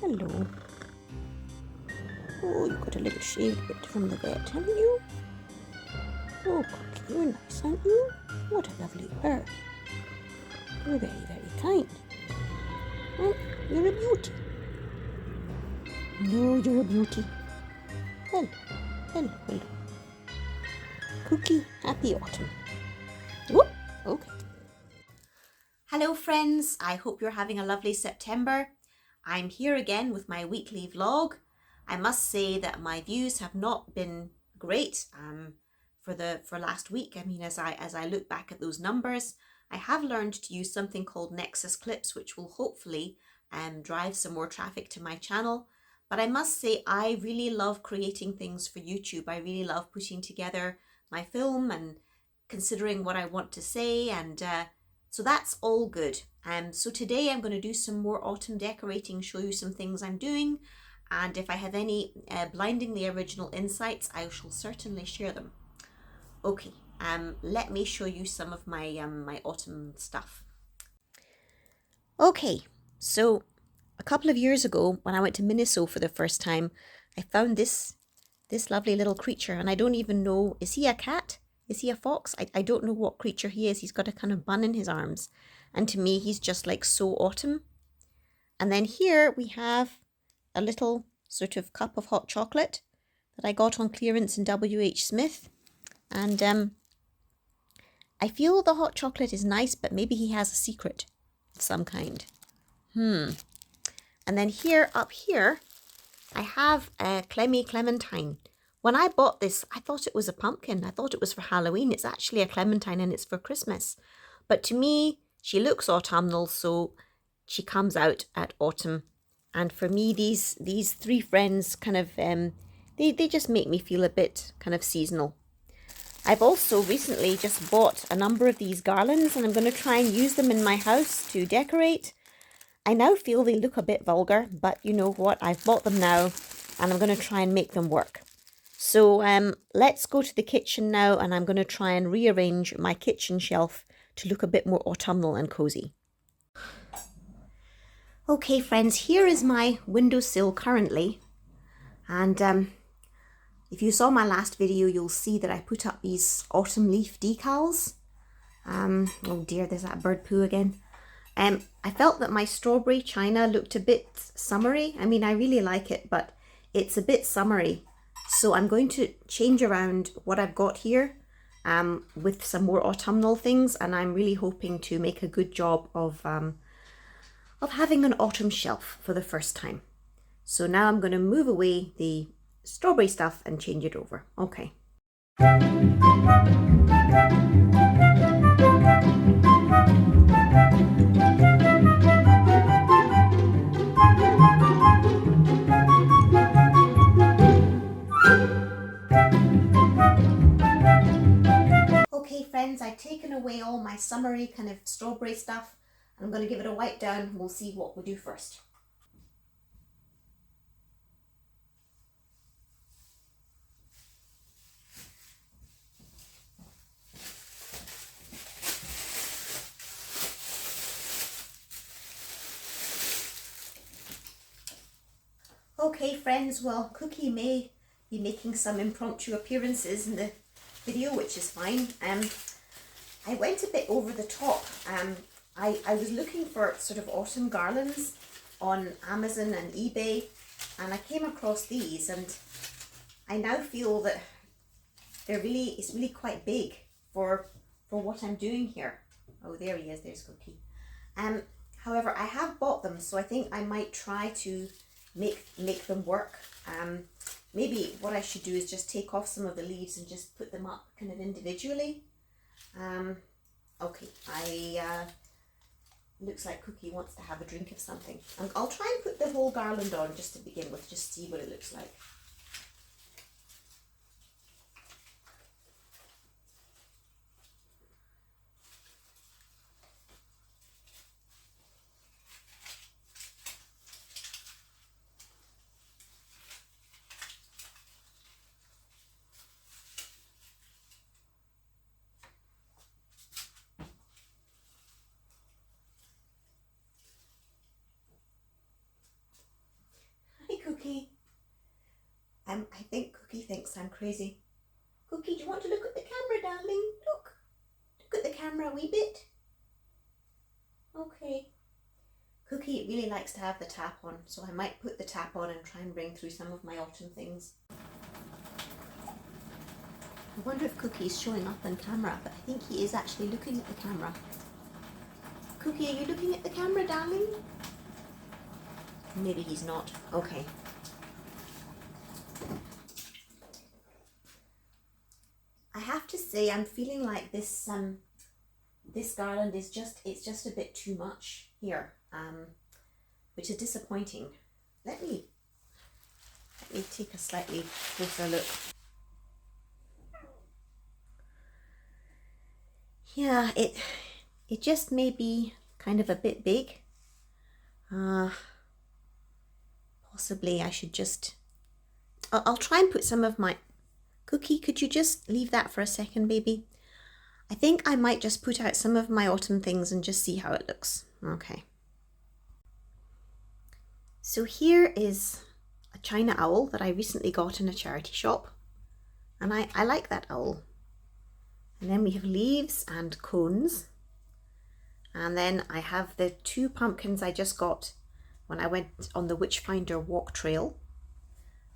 Hello. Oh, you got a little shaved bit from the vet, haven't you? Oh, Cookie, you're nice, aren't you? What a lovely bird. You're very, very kind. And you're a beauty. No, you're a beauty. Hello, hello, hello. Cookie, happy autumn. Whoop, okay. Hello friends, I hope you're having a lovely September. I'm here again with my weekly vlog. I must say that my views have not been great for last week. I mean, as I look back at those numbers, I have learned to use something called Nexus Clips, which will hopefully drive some more traffic to my channel. But I must say I really love creating things for YouTube. I really love putting together my film and considering what I want to say, and so that's all good. So today I'm going to do some more autumn decorating, show you some things I'm doing, and if I have any blindingly original insights, I shall certainly share them. Okay, let me show you some of my my autumn stuff. Okay, so a couple of years ago when I went to Minnesota for the first time, I found this lovely little creature, and I don't even know, is he a cat? Is he a fox? I don't know what creature he is. He's got a kind of bun in his arms. And to me, he's just like so autumn. And then here we have a little sort of cup of hot chocolate that I got on clearance in WH Smith. And I feel the hot chocolate is nice, but maybe he has a secret of some kind. And then here, up here, I have a Clementine. When I bought this, I thought it was a pumpkin. I thought it was for Halloween. It's actually a clementine and it's for Christmas. But to me, she looks autumnal, so she comes out at autumn. And for me, these three friends kind of, they just make me feel a bit kind of seasonal. I've also recently just bought a number of these garlands, and I'm going to try and use them in my house to decorate. I now feel they look a bit vulgar, but you know what? I've bought them now, and I'm going to try and make them work. So let's go to the kitchen now, and I'm going to try and rearrange my kitchen shelf to look a bit more autumnal and cozy. Okay friends, here is my windowsill currently, and if you saw my last video, you'll see that I put up these autumn leaf decals. Oh dear, there's that bird poo again. I felt that my strawberry china looked a bit summery. I mean, I really like it, but it's a bit summery. So I'm going to change around what I've got here with some more autumnal things, and I'm really hoping to make a good job of having an autumn shelf for the first time. So now I'm going to move away the strawberry stuff and change it over. Okay. Okay friends, I've taken away all my summery kind of strawberry stuff. I'm going to give it a wipe down and we'll see what we do first. Okay friends, well, Cookie may be making some impromptu appearances in the video, which is fine. I went a bit over the top. I was looking for sort of autumn garlands on Amazon and eBay, and I came across these, and I now feel that it's really quite big for what I'm doing here. Oh, there he is, there's Cookie. However, I have bought them, so I think I might try to make them work. Maybe what I should do is just take off some of the leaves and just put them up kind of individually. Okay, looks like Cookie wants to have a drink of something. I'll try and put the whole garland on just to begin with, just see what it looks like. I think Cookie thinks I'm crazy. Cookie, do you want to look at the camera, darling? Look. Look at the camera a wee bit. Okay. Cookie really likes to have the tap on, so I might put the tap on and try and bring through some of my autumn things. I wonder if Cookie's showing up on camera, but I think he is actually looking at the camera. Cookie, are you looking at the camera, darling? Maybe he's not. Okay. I have to say, I'm feeling like this this garland is just a bit too much here, which is disappointing. Let me take a slightly closer look. Yeah, it just may be kind of a bit big. Possibly I should just, I'll try and put some of my, Cookie, could you just leave that for a second, baby? I think I might just put out some of my autumn things and just see how it looks. Okay. So here is a China owl that I recently got in a charity shop. And I like that owl. And then we have leaves and cones. And then I have the 2 pumpkins I just got when I went on the Witchfinder walk trail.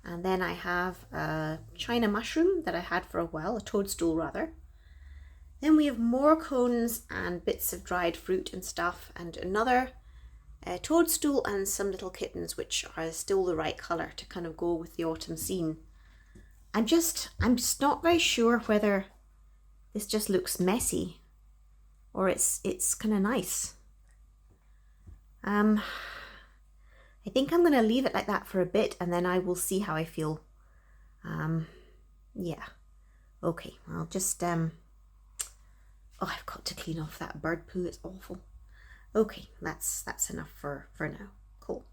And then I have a China mushroom that I had for a while, a toadstool rather. Then we have more cones and bits of dried fruit and stuff, and another toadstool and some little kittens, which are still the right colour to kind of go with the autumn scene. I'm just not very sure whether this just looks messy or it's kind of nice. I think I'm going to leave it like that for a bit and then I will see how I feel. Yeah. Okay, I'll just, oh, I've got to clean off that bird poo, it's awful. Okay, that's enough for now. Cool.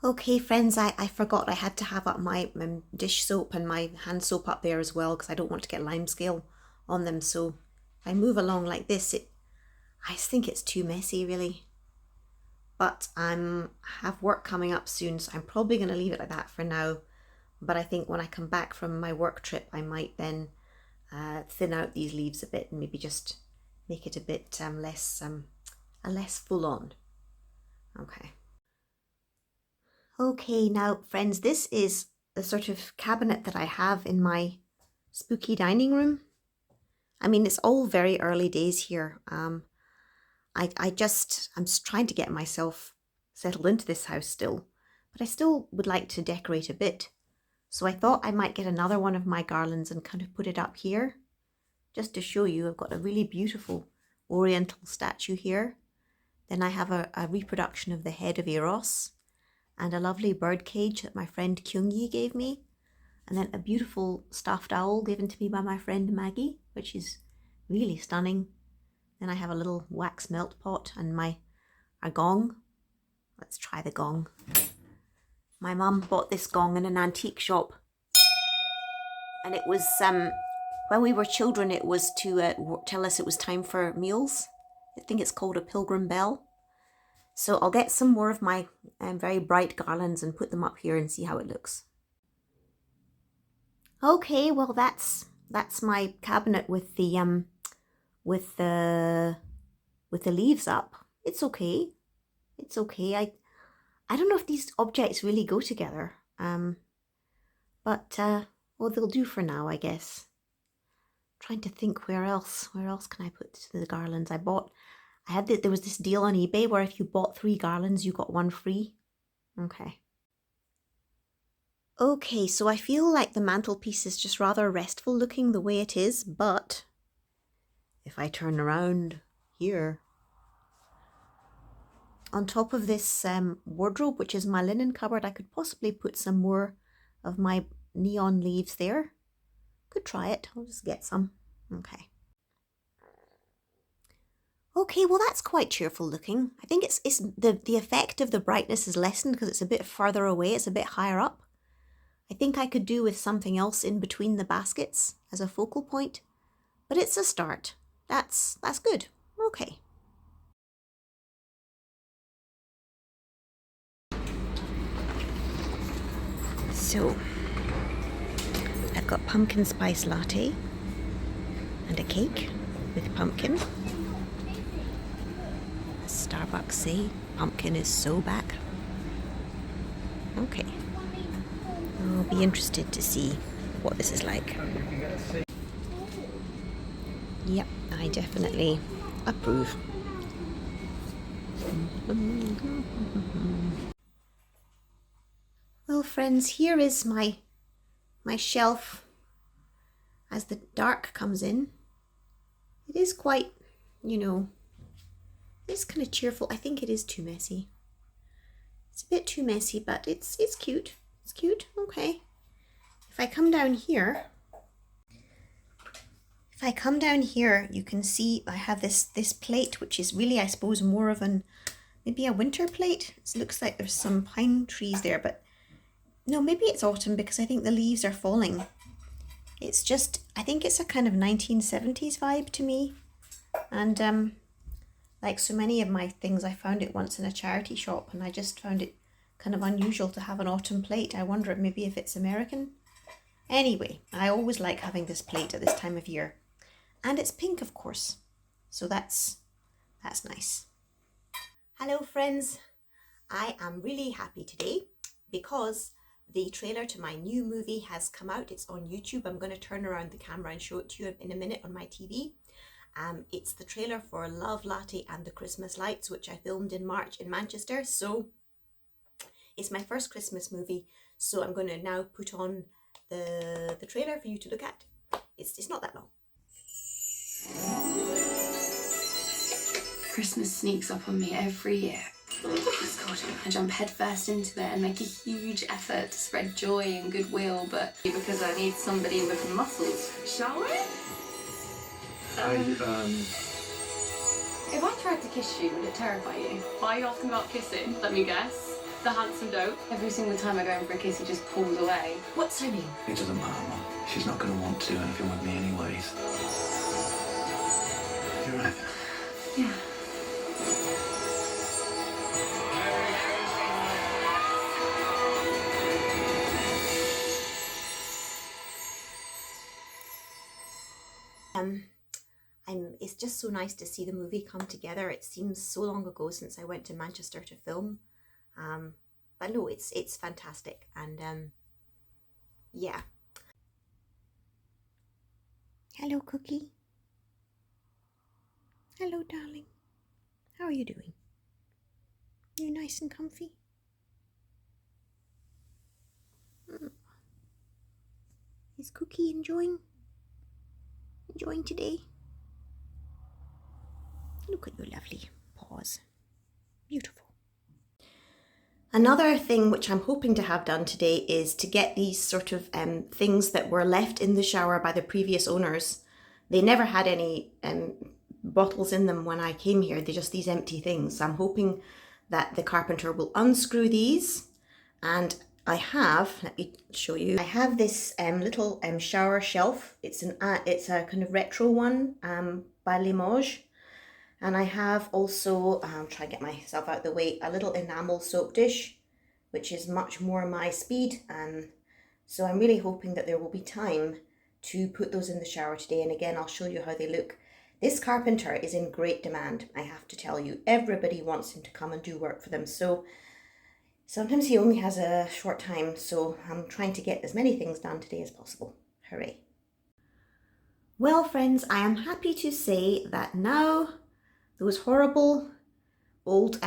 Okay, friends, I forgot I had to have up my dish soap and my hand soap up there as well because I don't want to get lime scale on them. So if I move along like this, I think it's too messy, really. But I have work coming up soon, so I'm probably going to leave it like that for now. But I think when I come back from my work trip, I might then thin out these leaves a bit and maybe just make it a bit less full on. Okay. Okay, now friends, this is the sort of cabinet that I have in my spooky dining room. I mean, it's all very early days here. I'm trying to get myself settled into this house still, but I still would like to decorate a bit. So I thought I might get another one of my garlands and kind of put it up here. Just to show you, I've got a really beautiful oriental statue here. Then I have a reproduction of the head of Eros and a lovely bird cage that my friend Kyungyi gave me. And then a beautiful stuffed owl given to me by my friend Maggie, which is really stunning. Then I have a little wax melt pot and a gong. Let's try the gong. My mum bought this gong in an antique shop. And it was, when we were children, it was to tell us it was time for meals. I think it's called a pilgrim bell. So I'll get some more of my very bright garlands and put them up here and see how it looks. Okay, well that's my cabinet with the leaves up. It's okay. It's okay. I don't know if these objects really go together. But well, they'll do for now, I guess. Trying to think where else can I put the garlands? There was this deal on eBay where if you bought 3 garlands, you got 1 free. Okay. Okay, so I feel like the mantelpiece is just rather restful looking the way it is, but if I turn around here, on top of this wardrobe, which is my linen cupboard, I could possibly put some more of my neon leaves there. Could try it. I'll just get some. Okay. Okay, well that's quite cheerful looking. I think it's the effect of the brightness is lessened because it's a bit further away, it's a bit higher up. I think I could do with something else in between the baskets as a focal point, but it's a start. That's good. Okay. So, I've got pumpkin spice latte and a cake with pumpkin. As Starbucks say, pumpkin is so back. Okay. I'll be interested to see what this is like. Yep, I definitely approve. Well, friends, here is my shelf as the dark comes in. It is quite, it's kind of cheerful. I think it is too messy. It's a bit too messy, but it's cute. It's cute. Okay. If I come down here, you can see I have this plate, which is really, I suppose, more of maybe a winter plate. It looks like there's some pine trees there, but no, maybe it's autumn because I think the leaves are falling. It's just, I think it's a kind of 1970s vibe to me. And like so many of my things, I found it once in a charity shop and I just found it kind of unusual to have an autumn plate. I wonder maybe if it's American. Anyway, I always like having this plate at this time of year. And it's pink, of course. So that's nice. Hello, friends. I am really happy today because the trailer to my new movie has come out. It's on YouTube. I'm going to turn around the camera and show it to you in a minute on my TV. It's the trailer for Love Latte and the Christmas Lights, which I filmed in March in Manchester. So it's my first Christmas movie. So I'm going to now put on the trailer for you to look at. It's not that long. Christmas sneaks up on me every year. Oh God, I jump headfirst into it and make a huge effort to spread joy and goodwill, but because I need somebody with muscles. Shall we? If I tried to kiss you, would it terrify you? Why are you asking about kissing? Let me guess. The handsome dope. Every single time I go in for a kiss, he just pulls away. What's her name? It doesn't matter, Mum. She's not going to want to do anything with me anyways. You're right. Yeah. It's just so nice to see the movie come together. It seems so long ago since I went to Manchester to film. But no, it's fantastic. And yeah. Hello, Cookie. Hello, darling. How are you doing? You nice and comfy? Is Cookie enjoying today? Look at your lovely paws. Beautiful. Another thing which I'm hoping to have done today is to get these sort of things that were left in the shower by the previous owners. They never had any bottles in them when I came here. They're just these empty things. So I'm hoping that the carpenter will unscrew these. And I have, let me show you, I have this little shower shelf. It's a kind of retro one by Limoges. And I have also, I'm trying to get myself out of the way, a little enamel soap dish, which is much more my speed. So I'm really hoping that there will be time to put those in the shower today. And again, I'll show you how they look. This carpenter is in great demand, I have to tell you. Everybody wants him to come and do work for them. So sometimes he only has a short time. So I'm trying to get as many things done today as possible. Hooray. Well, friends, I am happy to say that now those horrible old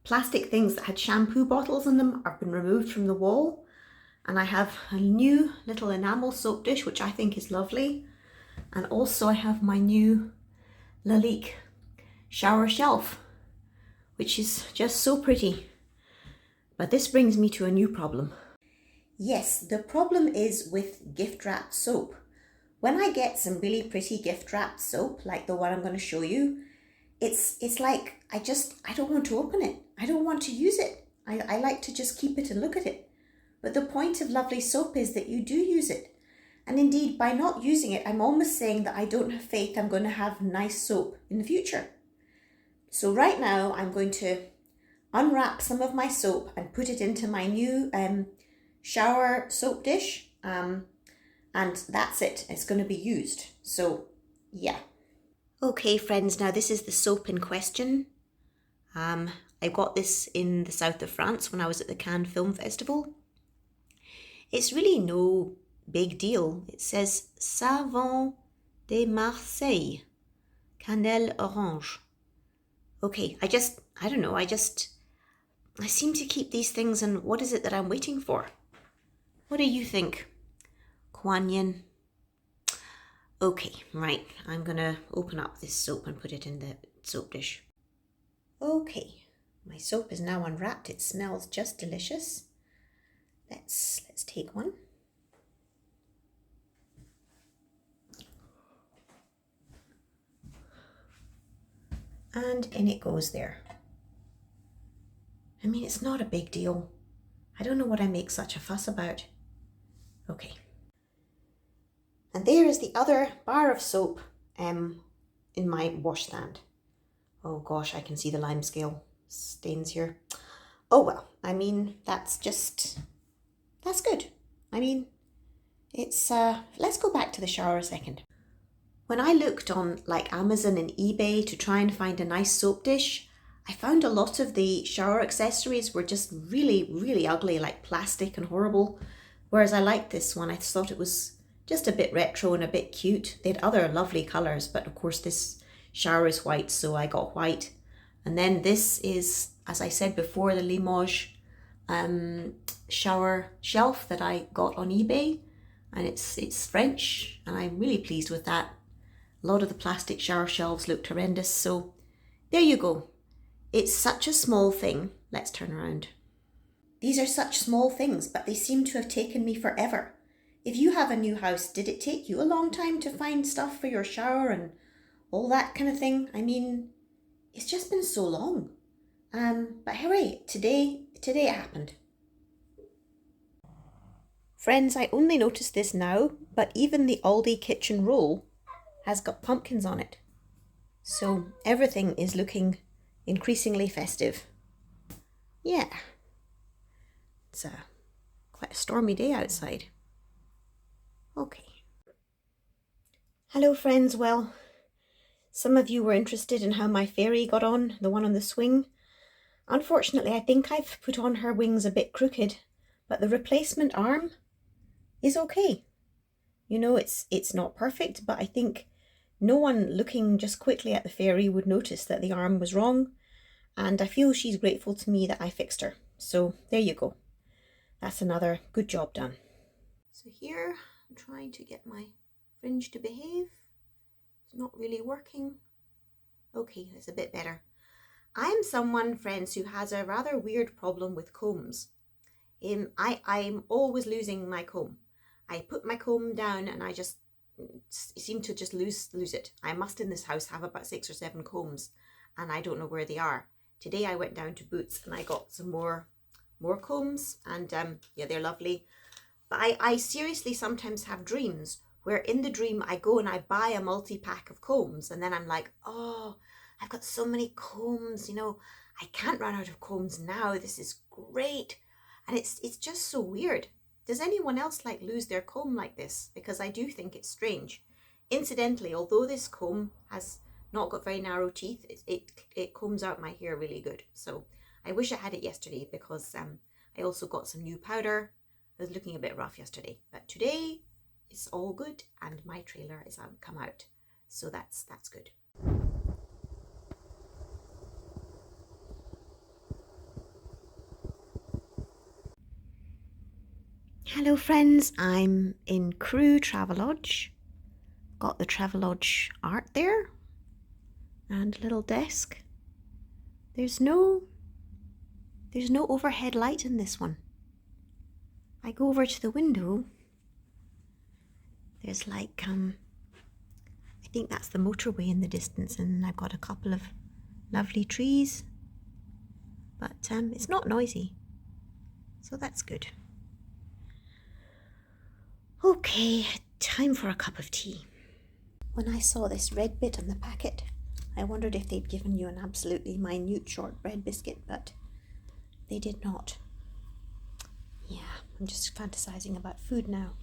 plastic things that had shampoo bottles in them have been removed from the wall. And I have a new little enamel soap dish, which I think is lovely. And also I have my new Lalique shower shelf, which is just so pretty. But this brings me to a new problem. Yes, the problem is with gift wrapped soap. When I get some really pretty gift wrapped soap, like the one I'm going to show you, it's like, I don't want to open it. I don't want to use it. I like to just keep it and look at it. But the point of lovely soap is that you do use it. And indeed, by not using it, I'm almost saying that I don't have faith I'm going to have nice soap in the future. So right now, I'm going to unwrap some of my soap and put it into my new shower soap dish, and that's it. It's going to be used. So yeah. Okay friends, now this is the soap in question. I got this in the south of France when I was at the Cannes Film Festival. It's really no big deal. It says Savon de Marseille, Cannelle Orange. Okay, I don't know, I seem to keep these things, and what is it that I'm waiting for? What do you think, Kuan Yin? Okay, right, I'm gonna open up this soap and put it in the soap dish. Okay, my soap is now unwrapped. It smells just delicious. Let's take one. And in it goes there. I mean, it's not a big deal. I don't know what I make such a fuss about. Okay. And there is the other bar of soap in my washstand. Oh gosh, I can see the lime scale stains here. Oh well, I mean, that's good. I mean, it's, let's go back to the shower a second. When I looked on like Amazon and eBay to try and find a nice soap dish, I found a lot of the shower accessories were just really, really ugly, like plastic and horrible. Whereas I liked this one. I thought it was just a bit retro and a bit cute. They had other lovely colours, but of course this shower is white, so I got white. And then this is, as I said before, the Limoges shower shelf that I got on eBay. And it's French, and I'm really pleased with that. A lot of the plastic shower shelves looked horrendous, so there you go. It's such a small thing. Let's turn around. These are such small things, but they seem to have taken me forever. If you have a new house, did it take you a long time to find stuff for your shower and all that kind of thing? I mean, it's just been so long. But hooray, today it happened. Friends, I only noticed this now, but even the Aldi kitchen roll has got pumpkins on it. So everything is looking increasingly festive. Yeah. It's quite a stormy day outside. Okay. Hello friends, well, some of you were interested in how my fairy got on, the one on the swing. Unfortunately, I think I've put on her wings a bit crooked, but the replacement arm is okay. You know, it's not perfect, but I think no one looking just quickly at the fairy would notice that the arm was wrong, and I feel she's grateful to me that I fixed her. So there you go. That's another good job done. So here, I'm trying to get my fringe to behave. It's not really working. Okay, that's a bit better. I'm someone, friends, who has a rather weird problem with combs. I'm always losing my comb. I put my comb down and I just seem to just lose it. I must in this house have about 6 or 7 combs and I don't know where they are. Today I went down to Boots and I got some more combs, and yeah, they're lovely. But I seriously sometimes have dreams where in the dream I go and I buy a multi-pack of combs, and then I'm like, oh, I've got so many combs, you know, I can't run out of combs now. This is great. And it's just so weird. Does anyone else like lose their comb like this? Because I do think it's strange. Incidentally, although this comb has not got very narrow teeth, it combs out my hair really good. So I wish I had it yesterday, because I also got some new powder. I was looking a bit rough yesterday, but today it's all good and my trailer is come out. So that's good. Hello friends, I'm in Crewe Travelodge. Got the Travelodge art there and a little desk. There's no overhead light in this one. I go over to the window. There's like I think that's the motorway in the distance, and I've got a couple of lovely trees, but it's not noisy, so that's good. Okay, time for a cup of tea. When I saw this red bit on the packet, I wondered if they'd given you an absolutely minute shortbread biscuit, but they did not. Yeah, I'm just fantasizing about food now.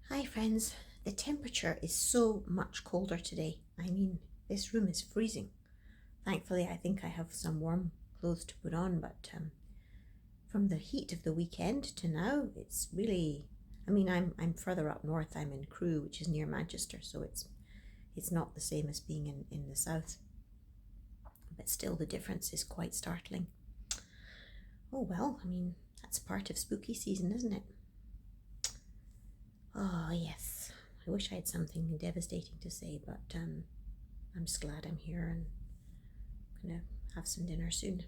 Hi friends, the temperature is so much colder today. I mean, this room is freezing. Thankfully, I think I have some warm clothes to put on, but from the heat of the weekend to now, it's really, I mean, I'm further up north. I'm in Crewe, which is near Manchester, so it's not the same as being in the south. But still, the difference is quite startling. Oh well, I mean, that's part of spooky season, isn't it? Oh yes, I wish I had something devastating to say, but I'm just glad I'm here and gonna have some dinner soon.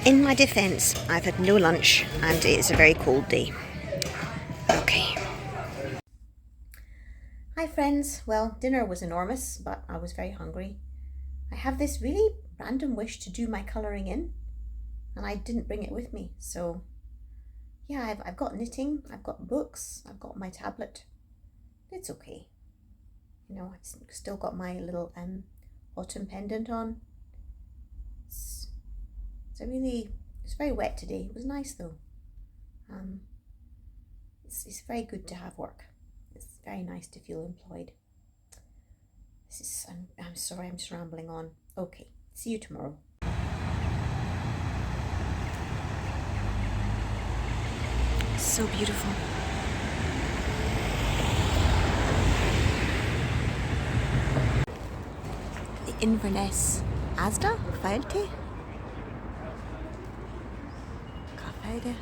In my defence, I've had no lunch and it's a very cold day. Okay. Hi friends, well, dinner was enormous, but I was very hungry. I have this really random wish to do my colouring in, and I didn't bring it with me, so yeah, I've got knitting, I've got books, I've got my tablet. It's okay. You know, I've still got my little autumn pendant on. It's very wet today. It was nice though. It's very good to have work. It's very nice to feel employed. I'm sorry, I'm just rambling on. Okay, see you tomorrow. So beautiful. The Inverness Asda, Feilte, Cafeide.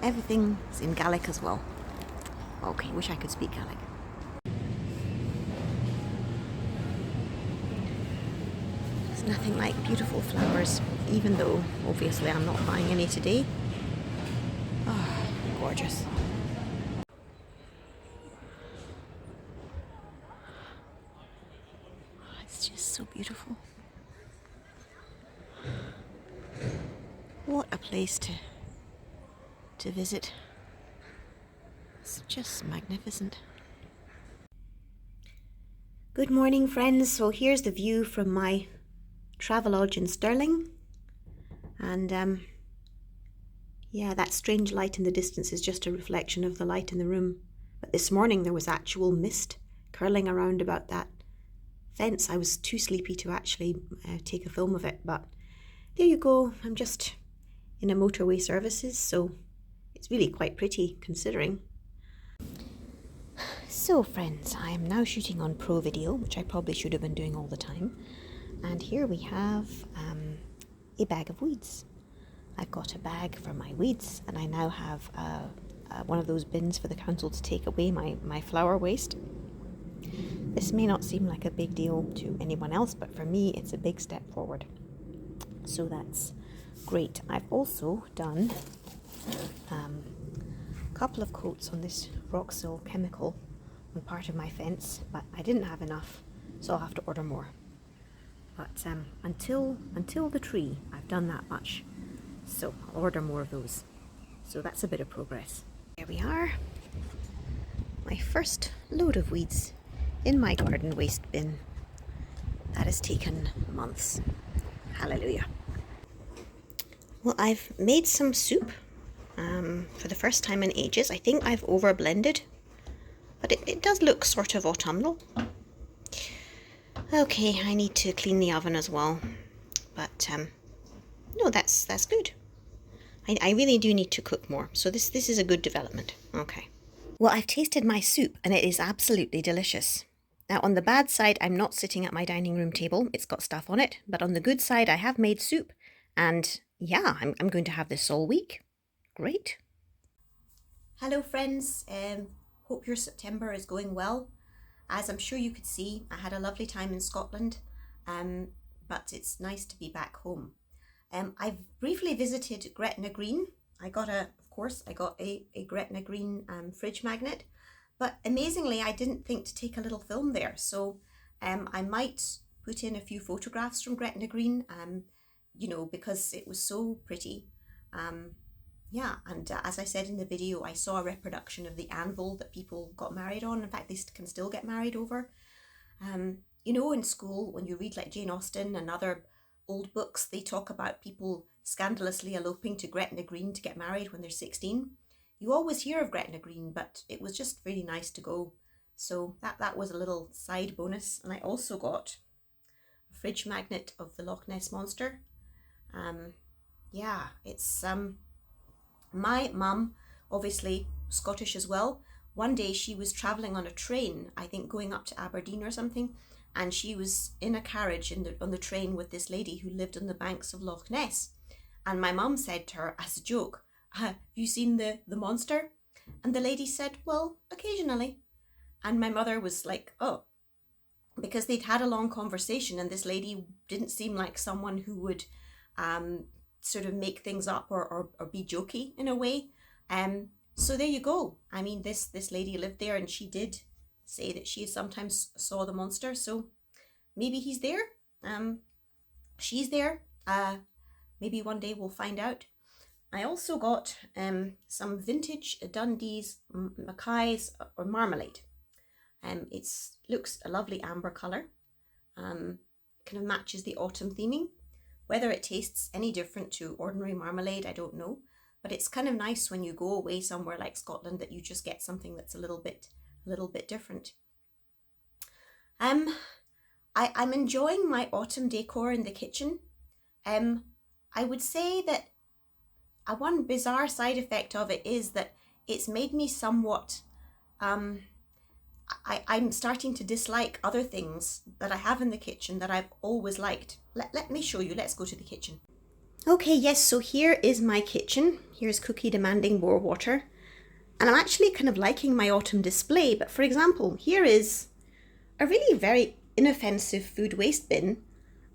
Everything's in Gaelic as well. Okay, wish I could speak Gaelic. There's nothing like beautiful flowers, even though obviously I'm not buying any today. Oh, gorgeous. It's just so beautiful. What a place to visit. It's just magnificent. Good morning, friends. So here's the view from my Travelodge in Stirling. And yeah, that strange light in the distance is just a reflection of the light in the room. But this morning there was actual mist curling around about that fence. I was too sleepy to actually take a film of it, but there you go. I'm just in a motorway services, so it's really quite pretty considering. So friends, I am now shooting on Pro Video, which I probably should have been doing all the time. And here we have a bag of weeds. I've got a bag for my weeds, and I now have one of those bins for the council to take away my flower waste. This may not seem like a big deal to anyone else, but for me it's a big step forward. So that's great. I've also done a couple of coats on this Roxil chemical on part of my fence, but I didn't have enough, so I'll have to order more. But until the tree, I've done that much, so I'll order more of those. So that's a bit of progress. There we are. My first load of weeds in my garden waste bin. That has taken months. Hallelujah. Well, I've made some soup for the first time in ages. I think I've over blended, but it does look sort of autumnal. Okay, I need to clean the oven as well, but no, that's good. I really do need to cook more, so this is a good development. Okay. Well, I've tasted my soup and it is absolutely delicious. Now, on the bad side, I'm not sitting at my dining room table. It's got stuff on it, but on the good side, I have made soup, and yeah, I'm going to have this all week. Great. Hello, friends. Hope your September is going well. As I'm sure you could see, I had a lovely time in Scotland, but it's nice to be back home. I've briefly visited Gretna Green. I got a Gretna Green fridge magnet, but amazingly I didn't think to take a little film there. So I might put in a few photographs from Gretna Green, you know, because it was so pretty. Yeah, and as I said in the video, I saw a reproduction of the anvil that people got married on. In fact, they can still get married over. You know, in school, when you read like Jane Austen and other old books, they talk about people scandalously eloping to Gretna Green to get married when they're 16. You always hear of Gretna Green, but it was just really nice to go. So that was a little side bonus. And I also got a fridge magnet of the Loch Ness Monster. Yeah, it's my mum, obviously Scottish as well. One day she was travelling on a train, I think going up to Aberdeen or something, and she was in a carriage on the train with this lady who lived on the banks of Loch Ness. And my mum said to her as a joke, "Have you seen the monster?" And the lady said, "Well, occasionally." And my mother was like, "Oh," because they'd had a long conversation, and this lady didn't seem like someone who would sort of make things up or be jokey in a way. So there you go. I mean, this lady lived there, and she did say that she sometimes saw the monster. So maybe he's there. She's there. Maybe one day we'll find out. I also got some vintage Dundee's Mackay's or marmalade. It looks a lovely amber colour. Kind of matches the autumn theming. Whether it tastes any different to ordinary marmalade, I don't know. But it's kind of nice when you go away somewhere like Scotland that you just get something that's a little bit different. I'm enjoying my autumn decor in the kitchen. I would say that one bizarre side effect of it is that it's made me somewhat I'm starting to dislike other things that I have in the kitchen that I've always liked. Let me show you. Let's go to the kitchen. Okay, yes, so here is my kitchen. Here's Cookie demanding more water. And I'm actually kind of liking my autumn display. But for example, here is a really very inoffensive food waste bin.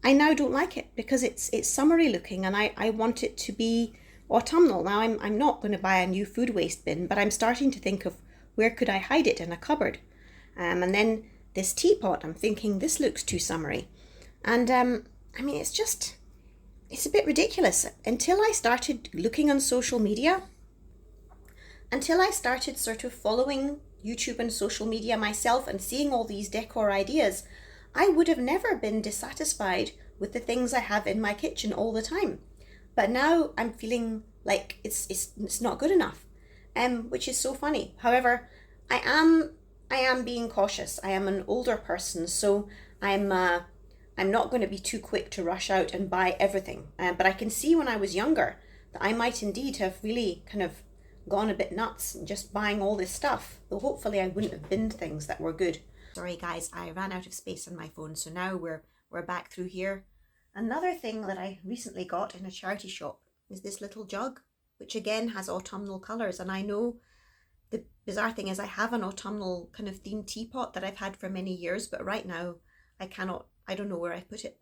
I now don't like it because it's summery looking, and I want it to be autumnal. Now I'm not going to buy a new food waste bin, but I'm starting to think of where could I hide it in a cupboard. And then this teapot, I'm thinking this looks too summery. And I mean, it's a bit ridiculous. Until I started looking on social media, until I started sort of following YouTube and social media myself and seeing all these decor ideas, I would have never been dissatisfied with the things I have in my kitchen all the time. But now I'm feeling like it's not good enough, which is so funny. However, I am being cautious. I am an older person, so I'm not going to be too quick to rush out and buy everything. But I can see when I was younger that I might indeed have really kind of gone a bit nuts and just buying all this stuff. Though hopefully I wouldn't have binned things that were good. Sorry guys, I ran out of space on my phone, so now we're back through here. Another thing that I recently got in a charity shop is this little jug, which again has autumnal colours. And I know the bizarre thing is I have an autumnal kind of themed teapot that I've had for many years, but right now I don't know where I put it.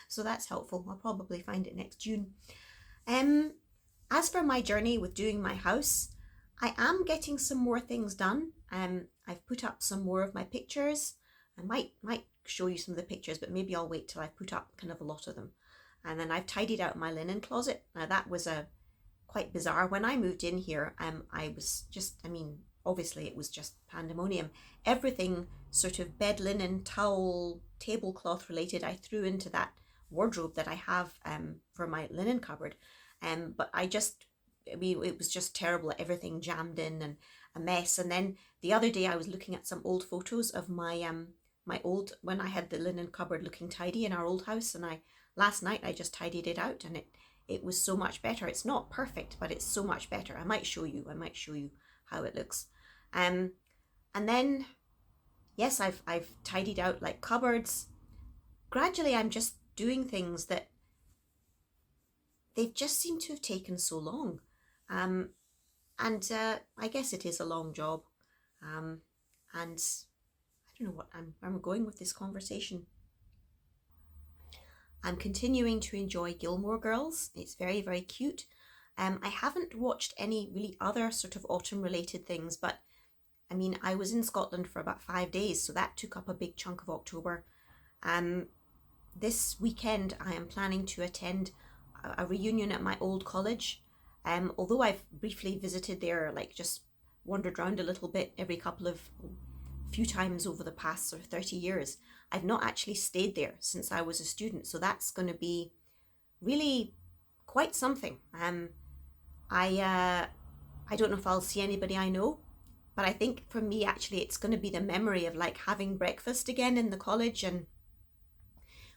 So that's helpful. I'll probably find it next June. As for my journey with doing my house, I am getting some more things done. I've put up some more of my pictures. I might show you some of the pictures, but maybe I'll wait till I've put up kind of a lot of them. And then I've tidied out my linen closet. Now that was quite bizarre. When I moved in here, I was just, obviously it was just pandemonium. Everything sort of bed linen, towel, tablecloth related, I threw into that wardrobe that I have for my linen cupboard. But it was just terrible. Everything jammed in and a mess. And then the other day I was looking at some old photos of my when I had the linen cupboard looking tidy in our old house, and last night I just tidied it out, and it was so much better. It's not perfect, but it's so much better. I might show you how it looks. And then yes, I've tidied out like cupboards. Gradually I'm just doing things that they've just seemed to have taken so long. And I guess it is a long job. And I don't know what I'm going with this conversation. I'm continuing to enjoy Gilmore Girls. It's very, very cute. I haven't watched any really other sort of autumn related things, but I was in Scotland for about 5 days, so that took up a big chunk of October. this weekend I am planning to attend a reunion at my old college. Although I've briefly visited there, like just wandered around a little bit every few times over the past sort of 30 years, I've not actually stayed there since I was a student. So that's going to be really quite something. I don't know if I'll see anybody I know, but I think for me actually it's going to be the memory of like having breakfast again in the college and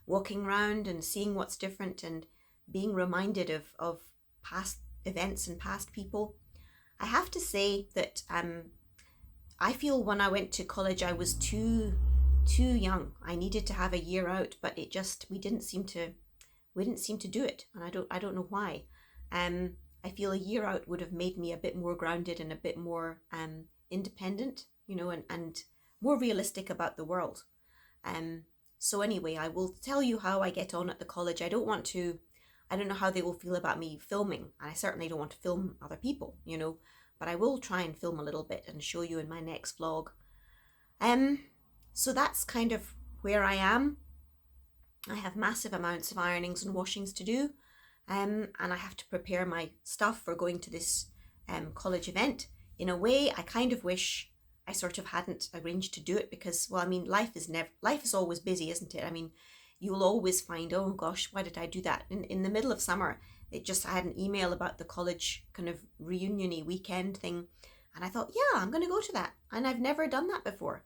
walking around and seeing what's different and being reminded of past events and past people. I have to say that I feel when I went to college I was too young. I needed to have a year out, but we didn't seem to do it, and I don't know why. I feel a year out would have made me a bit more grounded and a bit more independent, you know, and more realistic about the world. So anyway, I will tell you how I get on at the college. I don't know how they will feel about me filming, and I certainly don't want to film other people, you know, but I will try and film a little bit and show you in my next vlog. So that's kind of where I am. I have massive amounts of ironings and washings to do, and I have to prepare my stuff for going to this college event. In a way, I kind of wish I sort of hadn't arranged to do it because, well, I mean, life is always busy, isn't it? I mean, you'll always find, oh gosh, why did I do that? In the middle of summer, I had an email about the college kind of reunion-y weekend thing, and I thought, yeah, I'm going to go to that, and I've never done that before.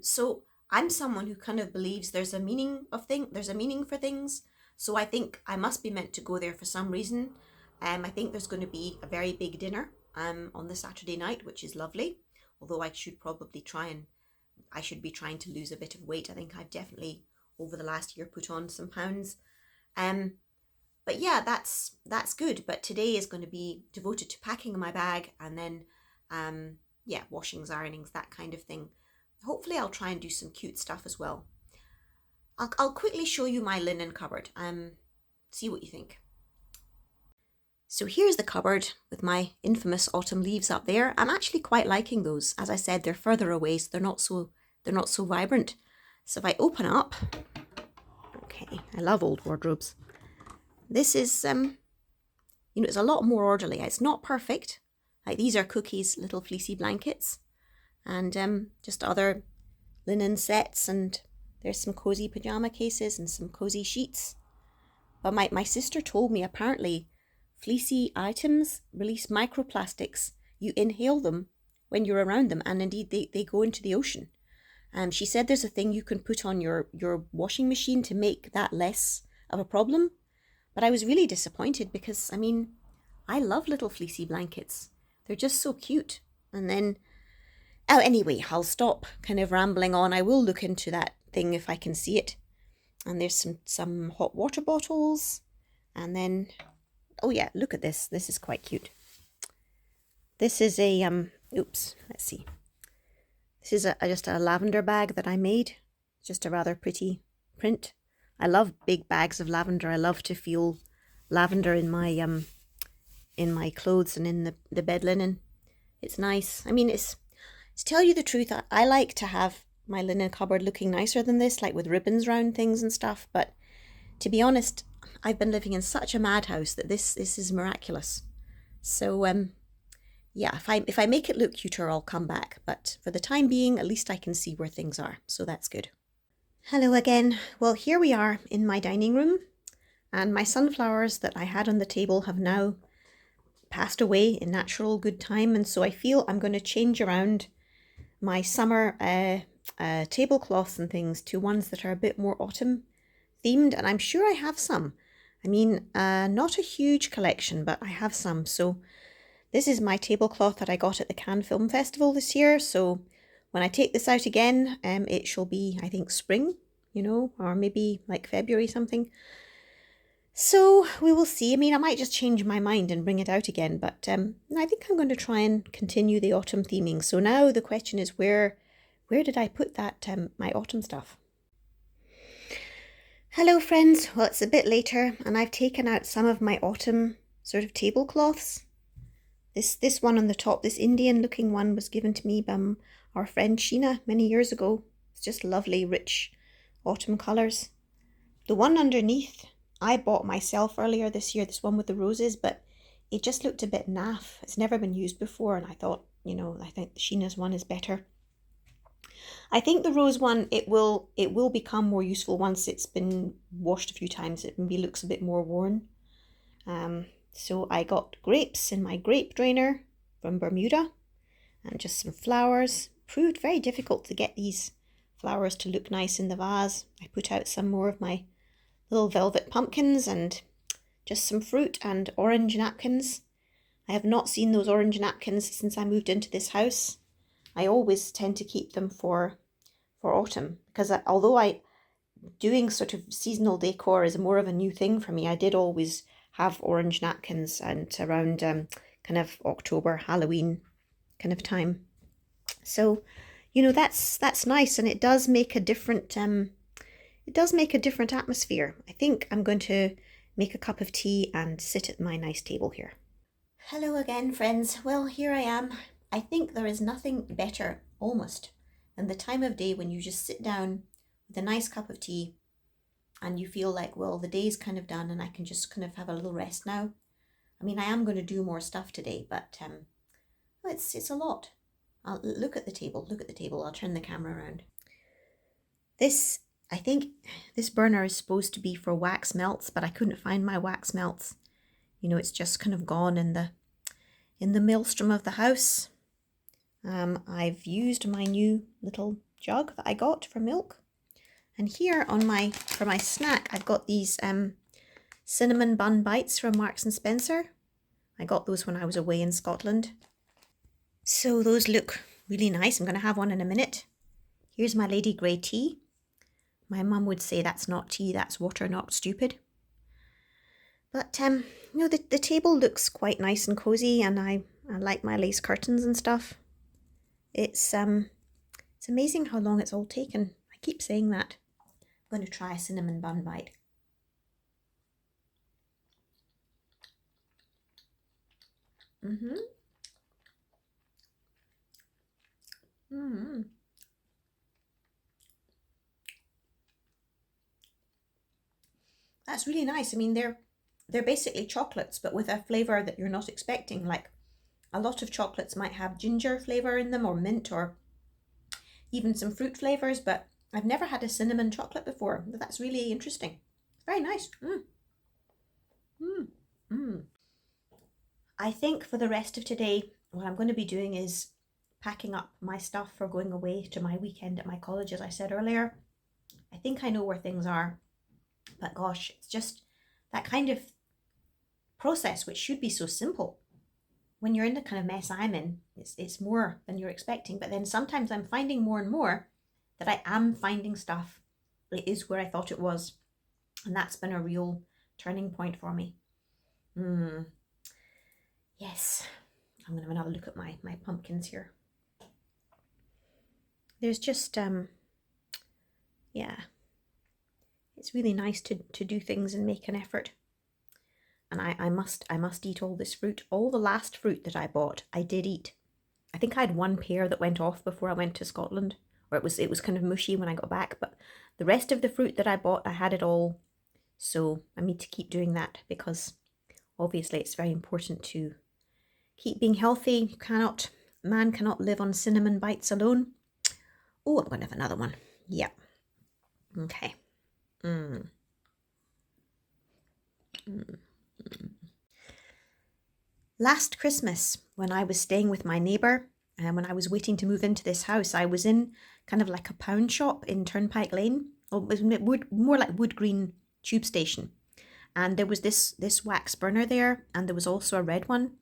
So I'm someone who kind of believes there's a meaning for things. So I think I must be meant to go there for some reason. I think there's going to be a very big dinner on the Saturday night, which is lovely. Although I should be trying to lose a bit of weight. I think I've definitely over the last year put on some pounds. But yeah, that's good. But today is going to be devoted to packing my bag and then washings, ironings, that kind of thing. Hopefully I'll try and do some cute stuff as well. I'll quickly show you my linen cupboard. See what you think. So here's the cupboard with my infamous autumn leaves up there. I'm actually quite liking those. As I said, they're further away, so they're not so vibrant. So if I open up, okay, I love old wardrobes. This is it's a lot more orderly. It's not perfect. Like these are Cookie's little fleecy blankets, and just other linen sets, and there's some cozy pajama cases and some cozy sheets. But my sister told me apparently fleecy items release microplastics. You inhale them when you're around them, and indeed they go into the ocean. She said there's a thing you can put on your washing machine to make that less of a problem. But I was really disappointed because, I mean, I love little fleecy blankets. They're just so cute. And then, anyway, I'll stop kind of rambling on. I will look into that thing if I can see it. And there's some hot water bottles. And then, oh yeah, look at this. This is quite cute. This is a, let's see. This is just a lavender bag that I made. Just a rather pretty print. I love big bags of lavender. I love to feel lavender in my clothes and in the bed linen. It's nice. I mean, to tell you the truth, I like to have my linen cupboard looking nicer than this, like with ribbons around things and stuff. But to be honest, I've been living in such a madhouse that this is miraculous. So yeah, if I make it look cuter, I'll come back. But for the time being, at least I can see where things are. So that's good. Hello again. Well, here we are in my dining room, and my sunflowers that I had on the table have now passed away in natural good time, and so I feel I'm going to change around my summer tablecloths and things to ones that are a bit more autumn themed, and I'm sure I have some. I mean, not a huge collection, but I have some. So this is my tablecloth that I got at the Cannes Film Festival this year, so when I take this out again, it shall be, I think, spring, or maybe like February something. So we will see. I mean, I might just change my mind and bring it out again, but I think I'm going to try and continue the autumn theming. So now the question is, where did I put that, my autumn stuff? Hello friends, well it's a bit later and I've taken out some of my autumn sort of tablecloths. This one on the top, this Indian looking one, was given to me by our friend Sheena many years ago. It's just lovely, rich autumn colours. The one underneath I bought myself earlier this year, this one with the roses, but it just looked a bit naff. It's never been used before, and I thought, I think the Sheena's one is better. I think the rose one, it will become more useful once it's been washed a few times. It maybe looks a bit more worn. So I got grapes in my grape drainer from Bermuda and just some flowers. Proved very difficult to get these flowers to look nice in the vase. I put out some more of my little velvet pumpkins and just some fruit and orange napkins. I have not seen those orange napkins since I moved into this house. I always tend to keep them for autumn because although doing sort of seasonal decor is more of a new thing for me, I did always have orange napkins and around kind of October, Halloween kind of time. So, that's nice, and it does make a different atmosphere. I think I'm going to make a cup of tea and sit at my nice table here. Hello again, friends. Well, here I am. I think there is nothing better, almost, than the time of day when you just sit down with a nice cup of tea and you feel like, well, the day's kind of done and I can just kind of have a little rest now. I mean, I am going to do more stuff today, but it's a lot. Look at the table. I'll turn the camera around. I think this burner is supposed to be for wax melts, but I couldn't find my wax melts. It's just kind of gone in the maelstrom of the house. I've used my new little jug that I got for milk. And here for my snack, I've got these cinnamon bun bites from Marks and Spencer. I got those when I was away in Scotland. So those look really nice. I'm going to have one in a minute. Here's my Lady Grey tea. My mum would say that's not tea, that's water, not stupid. But, the table looks quite nice and cozy, and I like my lace curtains and stuff. It's amazing how long it's all taken. I keep saying that. I'm going to try a cinnamon bun bite. That's really nice. I mean, they're basically chocolates, but with a flavour that you're not expecting. Like, a lot of chocolates might have ginger flavour in them, or mint, or even some fruit flavours, but I've never had a cinnamon chocolate before. That's really interesting. It's very nice. I think for the rest of today, what I'm going to be doing is packing up my stuff for going away to my weekend at my college, as I said earlier. I think I know where things are, but gosh, it's just that kind of process which should be so simple. When you're in the kind of mess I'm in, it's more than you're expecting. But then sometimes I'm finding more and more that I am finding stuff that is where I thought it was. And that's been a real turning point for me. Yes, I'm going to have another look at my pumpkins here. There's just, it's really nice to do things and make an effort. And I must eat all this fruit. All the last fruit that I bought, I did eat. I think I had one pear that went off before I went to Scotland, or it was kind of mushy when I got back. But the rest of the fruit that I bought, I had it all. So I need to keep doing that because obviously it's very important to keep being healthy. Man cannot live on cinnamon bites alone. Oh, I'm going to have another one. Yeah. Okay. Last Christmas, when I was staying with my neighbour, and when I was waiting to move into this house, I was in kind of like a pound shop in Turnpike Lane. Or it was more like Wood Green tube station. And there was this wax burner there, and there was also a red one.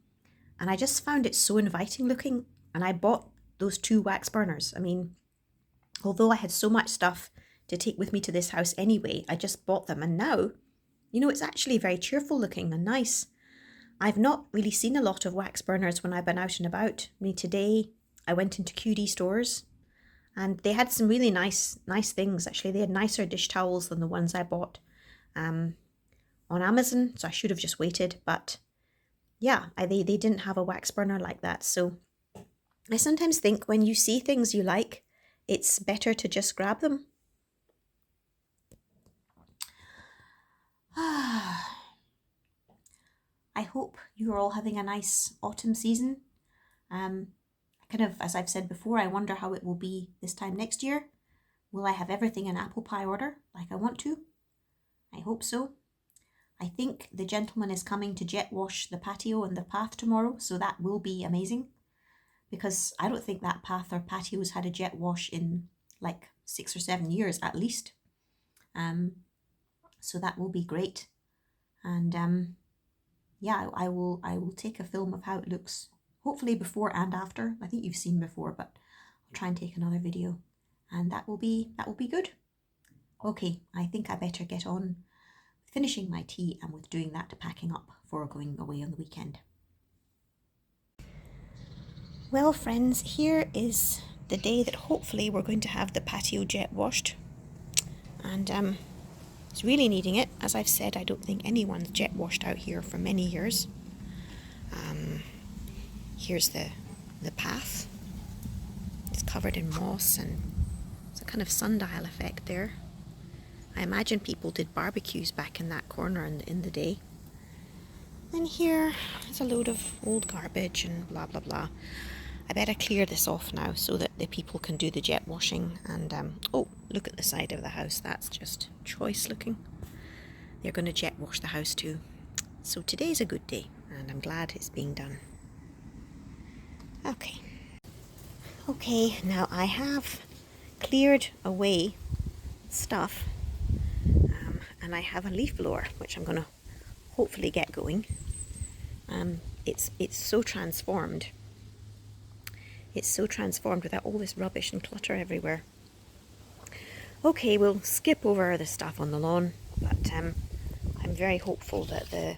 And I just found it so inviting looking, and I bought those 2 wax burners. I mean, although I had so much stuff to take with me to this house anyway, I just bought them. And now, it's actually very cheerful looking and nice. I've not really seen a lot of wax burners when I've been out and about. I mean, today I went into QD stores and they had some really nice things. Actually, they had nicer dish towels than the ones I bought on Amazon. So I should have just waited. But yeah, they didn't have a wax burner like that. So I sometimes think when you see things you like, it's better to just grab them. hope you're all having a nice autumn season. Kind of, as I've said before, I wonder how it will be this time next year. Will I have everything in apple pie order like I want to? I hope so. I think the gentleman is coming to jet wash the patio and the path tomorrow, so that will be amazing, because I don't think that path or patio's had a jet wash in like 6 or 7 years at least. So that will be great. And yeah, I will take a film of how it looks, hopefully before and after. I think you've seen before, but I'll try and take another video, and that will be good. Okay, I think I better get on finishing my tea and with doing that packing up for going away on the weekend. Well friends, here is the day that hopefully we're going to have the patio jet washed, and it's really needing it. As I've said, I don't think anyone's jet washed out here for many years. Here's the path. It's covered in moss and it's a kind of sundial effect there. I imagine people did barbecues back in that corner in the day. And here is a load of old garbage and blah blah blah. I better clear this off now so that the people can do the jet washing. And oh, look at the side of the house. That's just choice looking. They're going to jet wash the house too. So today's a good day and I'm glad it's being done. Okay, now I have cleared away stuff. And I have a leaf blower, which I'm going to hopefully get going. It's so transformed. It's so transformed without all this rubbish and clutter everywhere. Okay, we'll skip over the stuff on the lawn, but I'm very hopeful that the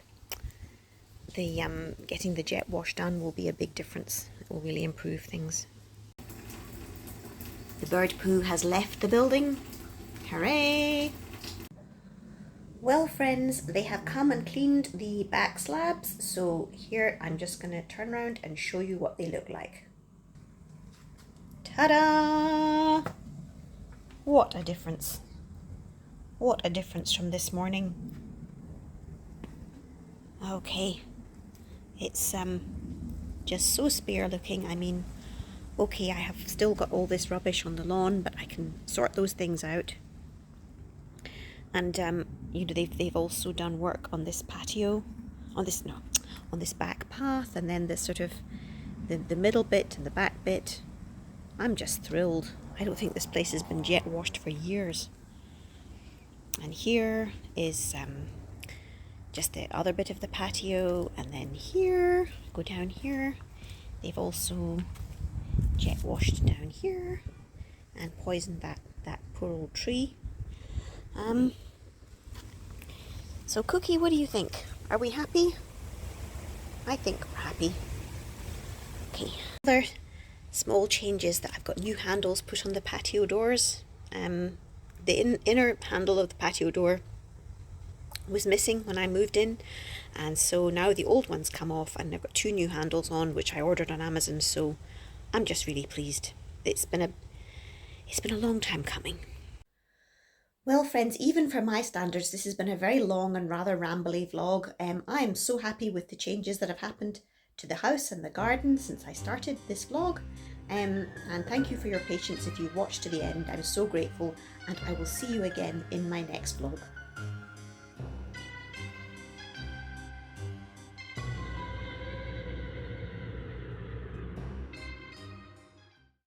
getting the jet wash done will be a big difference. It will really improve things. The bird poo has left the building. Hooray! Well friends, they have come and cleaned the back slabs, so here I'm just going to turn around and show you what they look like. Ta-da! What a difference. What a difference from this morning. Okay, it's just so spare looking. I mean, okay, I have still got all this rubbish on the lawn, but I can sort those things out. And you know, they've also done work on this patio, on this back path, and then the sort of the middle bit and the back bit. I'm just thrilled. I don't think this place has been jet washed for years. And here is just the other bit of the patio, and then here, go down here. They've also jet washed down here and poisoned that poor old tree. So Cookie, what do you think? Are we happy? I think we're happy. Okay. Other small changes that I've got new handles put on the patio doors. The inner handle of the patio door was missing when I moved in, and so now the old ones come off and I've got 2 new handles on, which I ordered on Amazon, so I'm just really pleased. It's been a long time coming. Well friends, even for my standards, this has been a very long and rather rambly vlog. I am so happy with the changes that have happened to the house and the garden since I started this vlog. And thank you for your patience if you've watched to the end. I'm so grateful, and I will see you again in my next vlog.